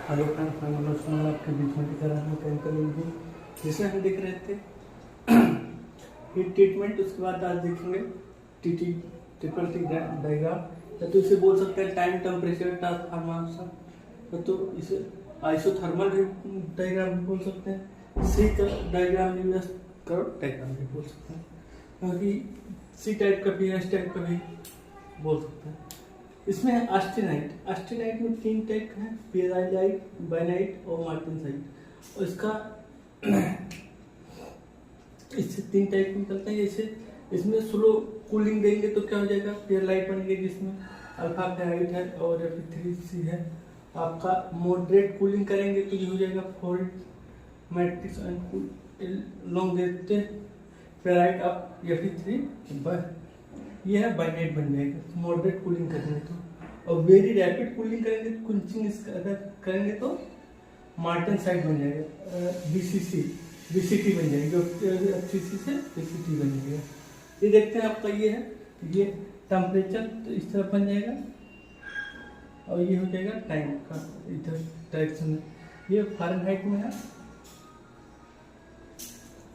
Hello friends, मैं मनोज कुमार आपके बीच में दिखा रहा हूँ केमिकल इंजीनियरिंग, जिसमें हम देख रहे थे हीट ट्रीटमेंट। उसके बाद आज देखेंगे टीटी ट्रिपल टी डायग्राम, या तो इसे बोल सकते हैं टाइम टेम्परेचर ट्रांसफॉर्मेशन, या तो इसे आइसोथर्मल डायग्राम भी बोल सकते हैं, सी का डायग्राम भी, कर्व डायग्राम भी बोल सकते हैं, क्योंकि सी टाइप का भी एस टाइप का भी बोल सकते हैं। इसमें है ऑस्टेनाइट। ऑस्टेनाइट में 3 टाइप का है, पिराइलाइट, बाइनाइट और मार्टेनसाइट। और इसका इससे 3 टाइप निकलता है। जैसे इसमें स्लो कूलिंग देंगे तो क्या हो जाएगा, पिराइलाइट बनेगी, जिसमें अल्फा फेराइट है और Fe3C है। आपका मॉडरेट कूलिंग करेंगे तो ये हो जाएगा फोल्ड मैट्रिक्स एंड लॉन्ग देते फेराइट आप Fe3। ये है बाइनाइट बन जाएगा मॉडरेट कूलिंग करेंगे तो। और वेरी रैपिड कूलिंग करेंगे तो कुंचिंग अगर करेंगे तो मार्टेनसाइट बन जाएगा, बीसीटी बन जाएगी, FCC से बीसीटी बन जाएगा। ये देखते हैं आपका ये है, ये टेम्परेचर तो इस तरफ बन जाएगा और ये हो जाएगा टाइम का इधर डायरेक्शन में। ये फ़ारेनहाइट में है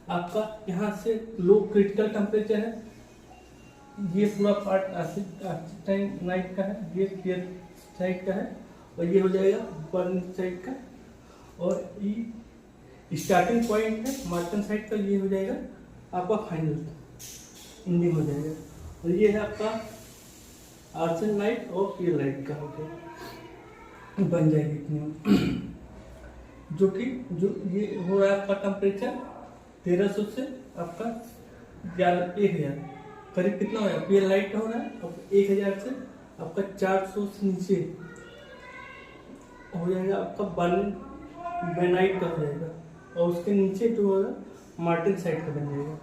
आपका, यहाँ से लो क्रिटिकल टेम्परेचर है। ये पूरा पार्ट टाइम नाइट का है, ये पियर साइड का है, और ये हो जाएगा बर्न साइड का। और ये स्टार्टिंग पॉइंट है मार्टन साइड का, ये हो जाएगा आपका फाइनल एंडिंग हो जाएगा। और ये है आपका आर्सन लाइट और पियर लाइट का हो गया, बन जाएगी इतने में। जो ये हो रहा है आपका टेम्परेचर 1300 से आपका 1000 करीब कितना हो रहा है, पियर लाइट का हो रहा है। अब 1000 से आपका 400 से नीचे हो जाएगा आपका बाइनाइट का हो जाएगा, और उसके नीचे जो होगा मार्टिन साइड का बन जाएगा।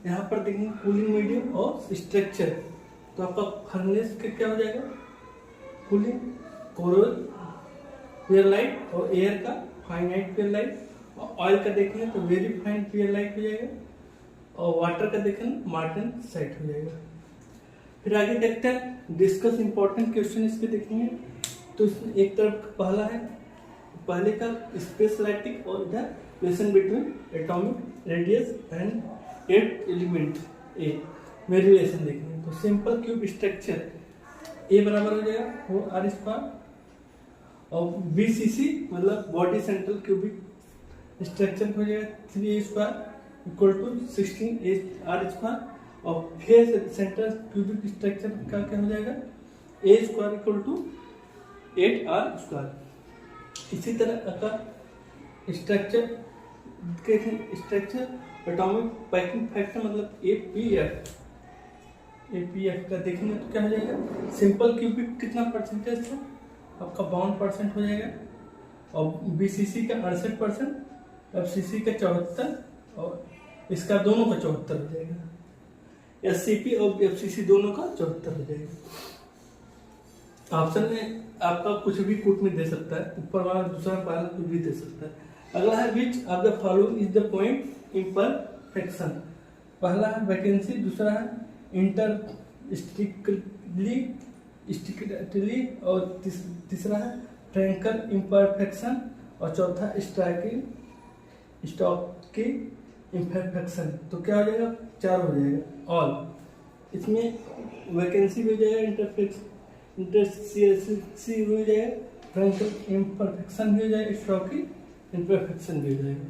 यहाँ पर देखेंगे कूलिंग मीडियम और स्ट्रक्चर, तो आपका फर्नेस का क्या हो जाएगा, कूलिंग कोरल पियर लाइट और एयर का फाइनाइट पियर लाइट, और ऑयल का देखेंगे तो वेरी फाइन पियर लाइट हो जाएगा, और वाटर का देखें मार्टिन साइट हो जाएगा। फिर आगे देखते हैं डिस्कस इंपॉर्टेंट क्वेश्चन इसके देखेंगे। तो इसमें एक तरफ पहला है, पहले का स्पेस लाइटिक और इधर relation between atomic radius and 8 element A में रिलेशन देखेंगे। तो सिंपल क्यूब स्ट्रक्चर ए बराबर हो जाएगा 4r², और BCC मतलब बॉडी सेंट्रल क्यूबिक स्ट्रक्चर हो जाएगा 3a² इक्वल टू 16r², और फेस सेंटर क्यूबिक स्ट्रक्चर का क्या हो जाएगा a² इक्वल टू 8r²। इसी तरह का स्ट्रक्चर एटॉमिक पैकिंग फैक्टर मतलब APF का देखेंगे तो क्या हो जाएगा, सिंपल क्यूबिक कितना परसेंटेज था आपका 52% हो जाएगा, और BCC का 68%, FCC का 74%, और इसका दोनों का 74 हो जाएगा। SCP और FCC दोनों का 74 हो जाएगा। ऑप्शन में आपका कुछ भी कूट में दे सकता है, ऊपर वाला दूसरा वाला कुछ भी दे सकता है। अगला है which of the following is the point imperfection. पहला है वैकेंसी, दूसरा है इंटर स्टिकली, और तीसरा है ट्रैंकर इम्परफेक्शन, और चौथा स्ट्राइकिंग स्टॉकिंग इम्परफेक्शन। तो क्या हो जाएगा, 4 हो जाएगा ऑल। इसमें वैकेंसी भी हो जाएगा, इंटरसी भी हो जाएगा, ट्रैंकर इम्परफेक्शन भी हो जाएगा, स्टॉकिंग इम्परफेक्शन भी हो जाएगा।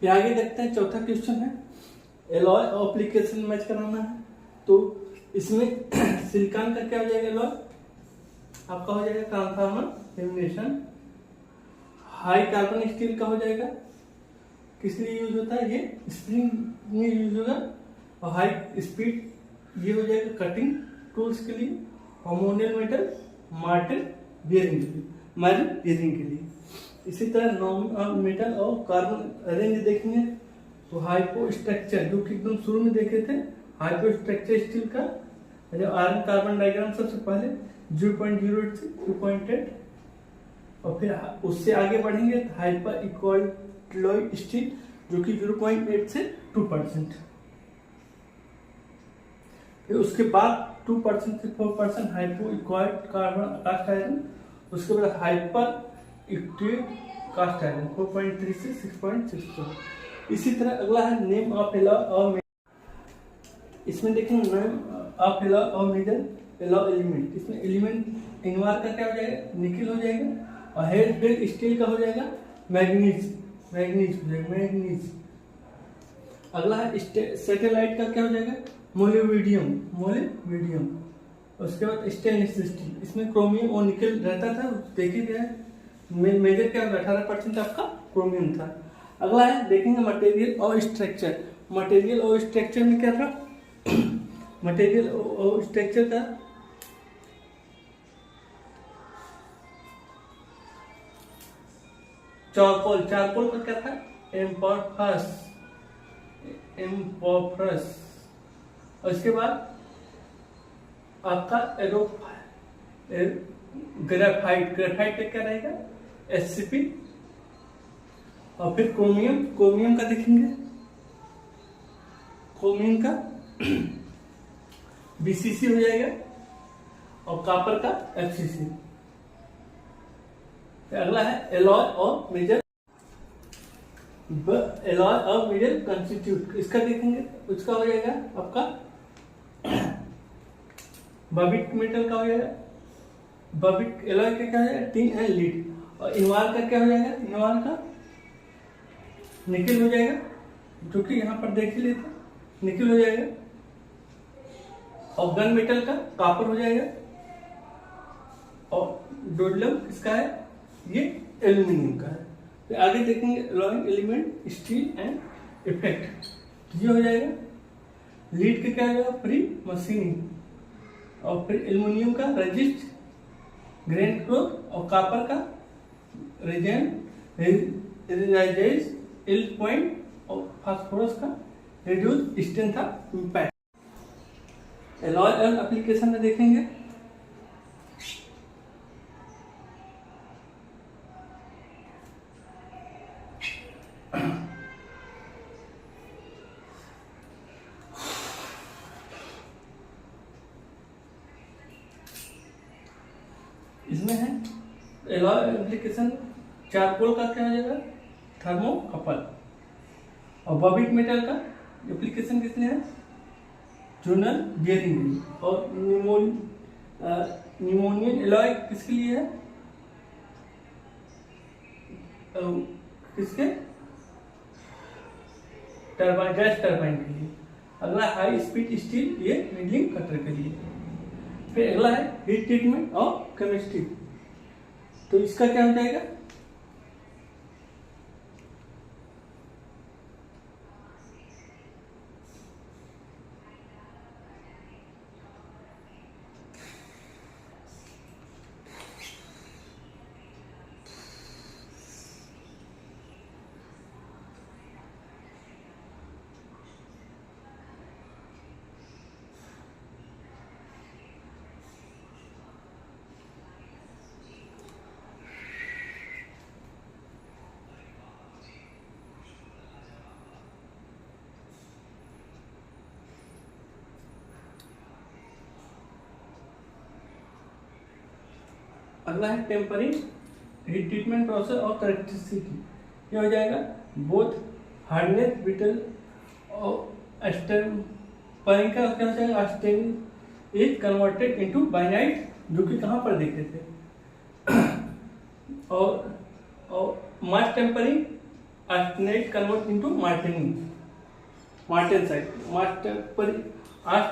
फिर आगे देखते हैं चौथा क्वेश्चन है एलॉय और एप्लीकेशन मैच कराना है। तो इसमें सिलिकॉन का क्या हो जाएगा, एलॉय आपका हो जाएगा transformer lamination. High carbon steel का हो जाएगा, किस लिए यूज होता है, ये स्प्रिंग में यूज होगा, और हाई स्पीड ये हो जाएगा कटिंग टूल्स के लिए। हार्मोनियल मेटल मार्टिन बियरिंग के लिए। इसी तरह नॉन मेटल और कार्बन रेंज देखेंगे तो हाइपो स्ट्रक्चर, जो कि एकदम शुरू में देखे थे, हाइपो स्ट्रक्चर स्टील का जो आयरन कार्बन डायग्राम सबसे पहले 0.08 से 2.8, और फिर उससे आगे बढ़ेंगे तो हाइपर इक्वलॉइड स्टील जो कि 0.8 से 2%। फिर उसके बाद 2% से 4% हाइपो इक्वॉइड कार्बन कास्ट आयरन, उसके बाद हाइपर एक्टिव कास्ट आयरन 4.3 से 6.64। इसी तरह अगला है नेम ऑफ एलॉय और इसमें देखेंगे नेम ऑफ एलॉय और मेजर एलॉय एलिमेंट। इसमें एलिमेंट इनवार का क्या हो जाएगा, निकिल हो जाएगा, और हेड बेल स्टील का हो जाएगा मैग्नीज हो जाएगा मैग्नीज। अगला है सैटेलाइट का क्या हो जाएगा, मोलिब्डेनम। उसके बाद स्टेनलेस स्टील, इसमें क्रोमियम और निकल रहता था, देखिए क्या मेजर क्या 18% आपका क्रोमियम था। अगला है देखेंगे मटेरियल और स्ट्रक्चर। मटेरियल और स्ट्रक्चर में क्या था, मटेरियल और स्ट्रक्चर का चारकोल का क्या था, एम्फॉस्फरस। और इसके बाद आपका ग्रेफाइट का क्या रहेगा, SCP। और फिर क्रोमियम का देखेंगे, क्रोमियम का BCC हो जाएगा, और कॉपर का FCC। अगला है एलॉय और मेजर कंस्टिट्यूट। इसका देखेंगे, उसका हो जाएगा आपका बॉबिट मेटल का हो जाएगा, बॉबिट एलॉय का क्या हो जाएगा, टिन एंड लीड। और इनवार का क्या हो जाएगा, इनवार का निकल हो जाएगा, जो कि यहाँ पर देख लेते निकल हो जाएगा। और गन मेटल का कॉपर हो जाएगा। और डोडलम किसका है, ये एल्यूमिनियम का है। फिर आगे देखेंगे alloying element steel and effect, ये हो जाएगा। लीड का क्या हो जाएगा, प्री मशीनिंग। और फिर एल्यूमिनियम का रेजिस्ट ग्रेन क्लोथ, और कॉपर का रेजाइज इल्ड पॉइंट, और फास्फोरस का reduce strength of impact. Alloy and application में देखेंगे, इसमें है एलॉय एप्लीकेशन। चारकोल का क्या हो जाएगा, थर्मोकपल। और बॉबिट मेटल का एप्लीकेशन किस लिए है, जूनल बियरिंग। और निमोनियन एलॉय किसके लिए है, किसके टरबाइन, गैस टरबाइन के लिए। अगला हाई स्पीड स्टील, ये मिडलिंग कटर के लिए। फिर अगला है हीट ट्रीटमेंट और केमिस्ट्री। तो इसका क्या हो जाएगा, अगला है टेम्परिंग, हीट ट्रीटमेंट प्रोसेस और करेक्टिसिटी। ये हो जाएगा बोथ हार्डनेस ब्रिटल और स्टेम्परिंग का क्या हो जाएगा, stain is converted into bainite, जो कि कहाँ पर देखे थे। और mass tempering arsenite convert into martensite. Mass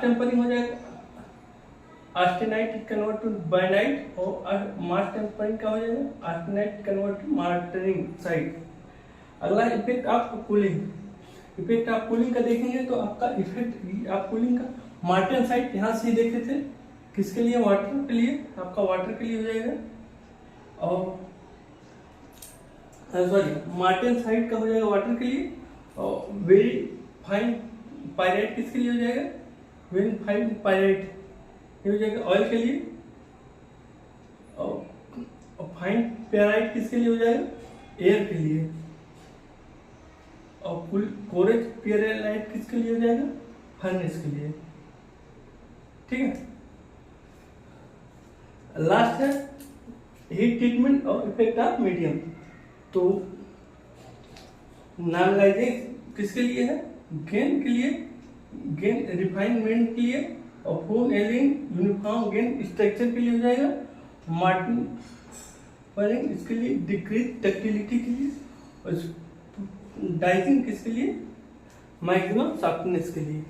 tempering हो जाएगा आर्सेनाइट कन्वर्ट टू बाइनाइट, और मास टेम्परिंग का हो जाएगा आर्सेनाइट कन्वर्ट टू मार्टेनसाइट। अगला effect of cooling. Effect of cooling का देखेंगे तो आपका इफेक्ट ऑफ कूलिंग का मार्टेनसाइट यहाँ से देखे थे, किसके लिए, वाटर के लिए, आपका वाटर के लिए हो जाएगा। और सॉरी मार्टेनसाइट का हो जाएगा वाटर के लिए। और वेरी फाइन पायराइट किसके लिए हो जाएगा, वेरी फाइन पायराइट ये हो जाएगा ऑयल के लिए। और फाइन पेराइट किसके लिए हो जाएगा, एयर के लिए। और कोरेज पेराइट किसके लिए हो जाएगा, फर्नेस के लिए। ठीक है। लास्ट है हीट ट्रीटमेंट और इफेक्ट ऑफ मीडियम। तो नॉर्मलाइजिंग किसके लिए है? गेन के लिए, गेन रिफाइनमेंट के लिए, और फोन एलिंग यूनिफॉर्म गेन स्ट्रक्चर के लिए हो जाएगा। मार्टिन पर इसके लिए डिक्रीज डक्टिलिटी के लिए, और डाइजिंग किसके लिए? मैक्सिमम सॉफ्टनेस के लिए।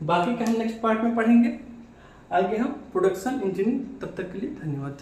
बाकी का हम नेक्स्ट पार्ट में पढ़ेंगे। आगे हम प्रोडक्शन इंजीनियरिंग। तब तक के लिए धन्यवाद।